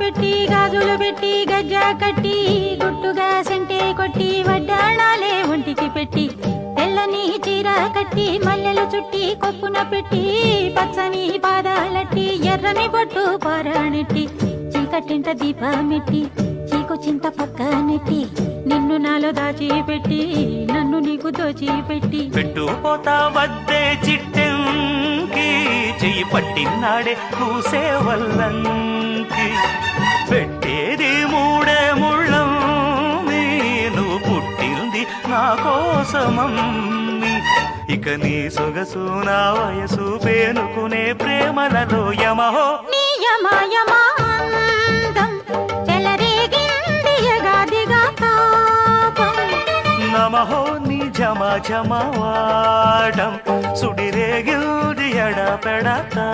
పెట్టి గాజులు పెట్టి గజ్జా కట్టి గుట్టుగా సెంటే కొట్టి వడ్డాణాలే ఒంటికి పెట్టి తెల్లని చీర కట్టి మల్లెలు చుట్టి కొప్పున పెట్టి పచ్చని పాదాలట్టి ఎర్రని బొట్టు పారాణెట్టి చీకటింట దీపమెట్టి చీకు చింత పక్క నెట్టి నిన్ను నాలో దాచిపెట్టి నన్ను నీకు దోచిపెట్టి పెట్టుపోతా వద్దే చిట్టెంకి చెయ్యి పట్టినాడే కూసే వల్లంకి పెట్టేది మూడే ముళ్ళం నువ్వు పుట్టింది నా కోసమమ్మి ఇక నీ సొగసు నా వయసు పేనుకునే ప్రేమలలో యమహో నీ యమాయమాంతం చెలరేగింది యగాదిగా తాపం నమహో నీ జమ వాడం సుడిరేగిల్ది ఎడపెడతా